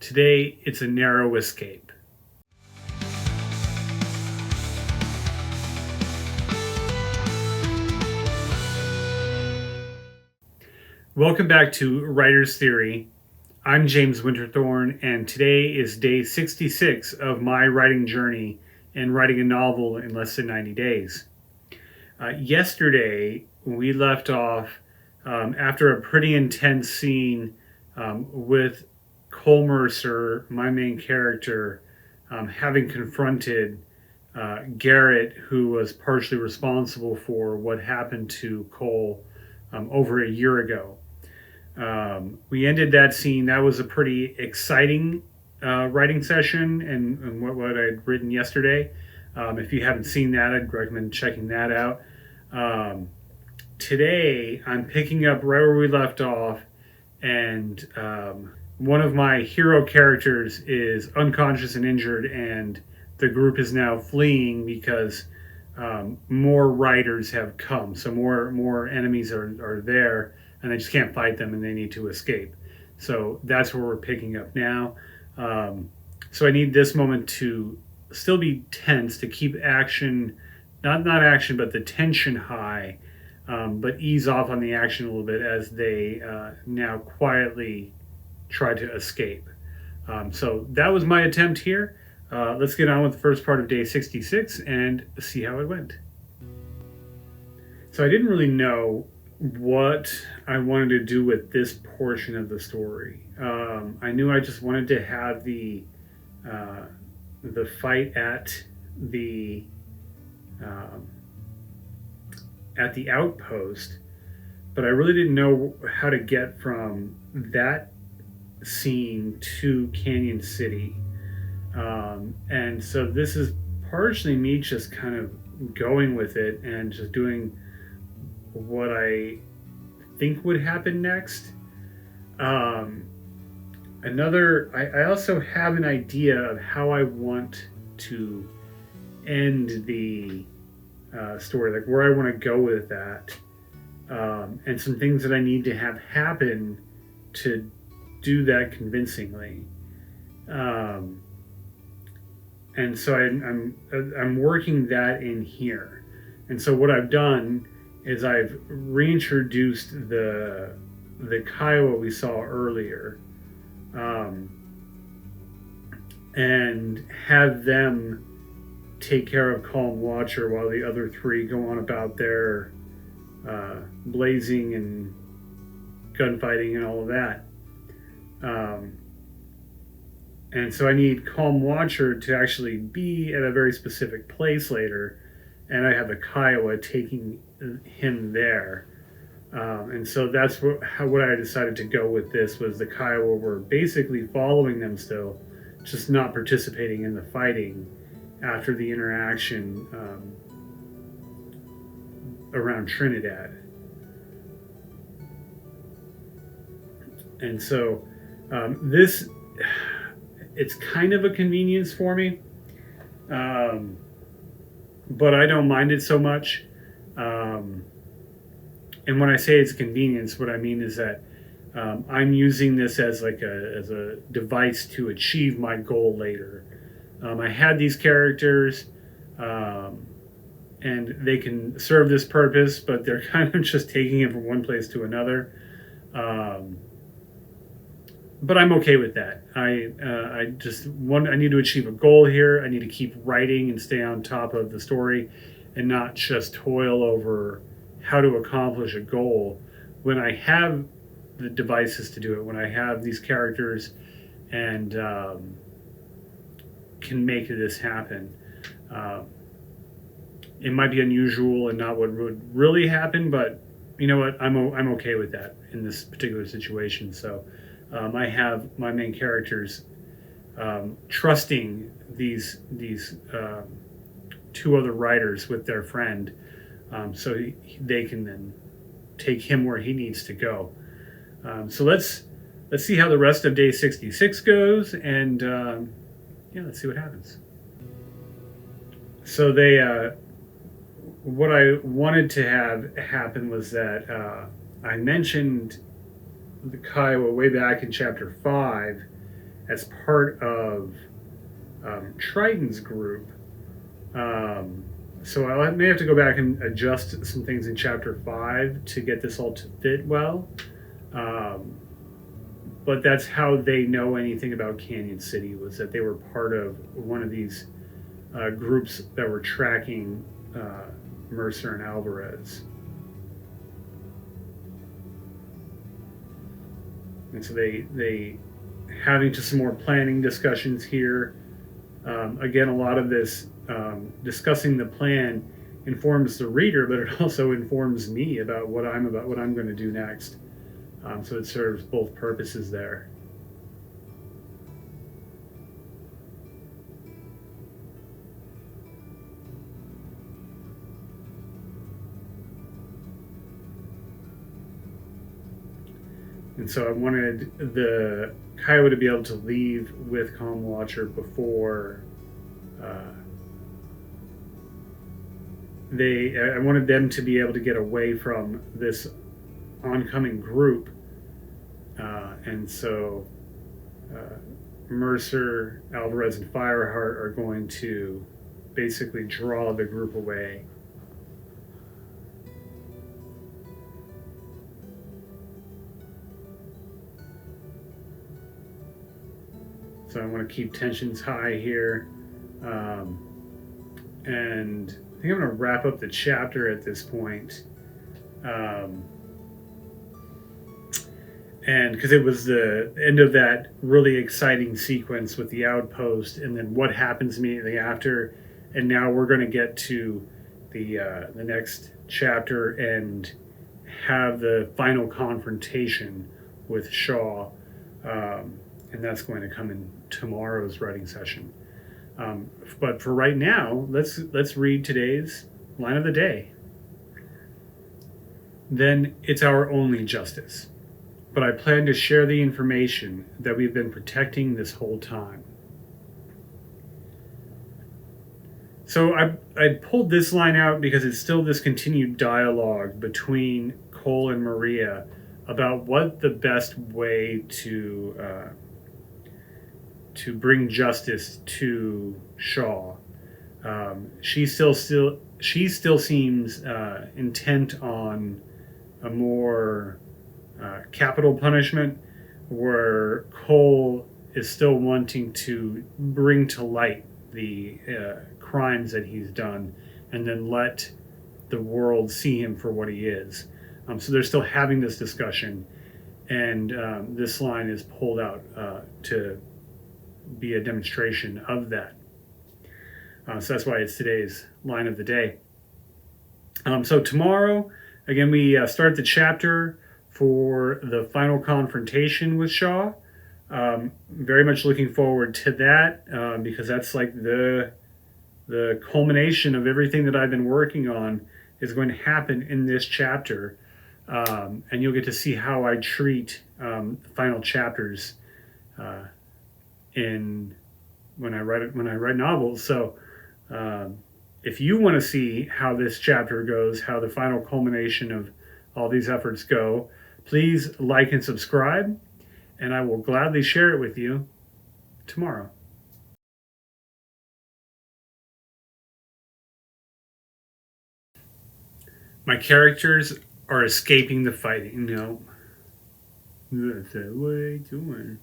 Today, it's a narrow escape. Welcome back to Writer's Theory. I'm James Winterthorn, and today is day 66 of my writing journey and writing a novel in less than 90 days. Yesterday, we left off after a pretty intense scene with Cole Mercer, my main character, having confronted Garrett, who was partially responsible for what happened to Cole over a year ago. We ended that scene. That was a pretty exciting writing session and what I'd written yesterday. If you haven't seen that, I'd recommend checking that out. Today, I'm picking up right where we left off, and one of my hero characters is unconscious and injured, and the group is now fleeing because more riders have come. So more enemies are there, and they just can't fight them, and they need to escape. So that's where we're picking up now. So I need this moment to still be tense, to keep action, not action, but the tension high, but ease off on the action a little bit as they now quietly try to escape. So that was my attempt here. Let's get on with the first part of day 66 and see how it went. So I didn't really know what I wanted to do with this portion of the story. I knew I just wanted to have the fight at the outpost, but I really didn't know how to get from that scene to Canyon City. And so this is partially me just kind of going with it and just doing what I think would happen next. I also have an idea of how I want to end the story, like where I want to go with that, and some things that I need to have happen to do that convincingly. And so I'm working that in here. And so what I've done is I've reintroduced the Kiowa we saw earlier, and have them take care of Calm Watcher while the other three go on about their blazing and gunfighting and all of that. And so I need Calm Watcher to actually be at a very specific place later, and I have the Kiowa taking him there. And so that's what I decided to go with. This was the Kiowa were basically following them still, just not participating in the fighting after the interaction around Trinidad. And so it's kind of a convenience for me, but I don't mind it so much. And when I say it's convenience, what I mean is that I'm using this as a device to achieve my goal later. I had these characters, and they can serve this purpose, but they're kind of just taking it from one place to another. But I'm okay with that. I need to achieve a goal here. I need to keep writing and stay on top of the story, and not just toil over how to accomplish a goal when I have the devices to do it, when I have these characters and can make this happen. It might be unusual and not what would really happen, but you know what? I'm okay with that in this particular situation. So I have my main characters trusting these two other writers with their friend, so they can then take him where he needs to go. So let's see how the rest of day 66 goes, and let's see what happens. So what I wanted to have happen was that I mentioned the Kiowa way back in chapter 5, as part of Triton's group. So I may have to go back and adjust some things in Chapter 5 to get this all to fit well. But that's how they know anything about Canyon City, was that they were part of one of these groups that were tracking Mercer and Alvarez. And so they having to some more planning discussions here. Again, a lot of this discussing the plan informs the reader, but it also informs me about what I'm going to do next. So it serves both purposes there. And so I wanted the Kiowa to be able to leave with Calm Watcher before I wanted them to be able to get away from this oncoming group. And so Mercer, Alvarez, and Fireheart are going to basically draw the group away. So I want to keep tensions high here. And I think I'm going to wrap up the chapter at this point. And because it was the end of that really exciting sequence with the outpost, and then what happens immediately after, and now we're going to get to the next chapter and have the final confrontation with Shaw, and that's going to come in tomorrow's writing session. But for right now, let's read today's line of the day. Then it's our only justice. But I plan to share the information that we've been protecting this whole time. So I pulled this line out because it's still this continued dialogue between Cole and Maria about what the best way to bring justice to Shaw. She still seems intent on a more capital punishment, where Cole is still wanting to bring to light the crimes that he's done and then let the world see him for what he is. So they're still having this discussion, and this line is pulled out to be a demonstration of that. So that's why it's today's line of the day. So tomorrow, again, we start the chapter for the final confrontation with Shaw. Very much looking forward to that, because that's like the culmination of everything that I've been working on is going to happen in this chapter, and you'll get to see how I treat the final chapters when I write novels. So if you want to see how this chapter goes, how the final culmination of all these efforts go, please like and subscribe, and I will gladly share it with you tomorrow. My characters are escaping the fighting. No. What are you doing?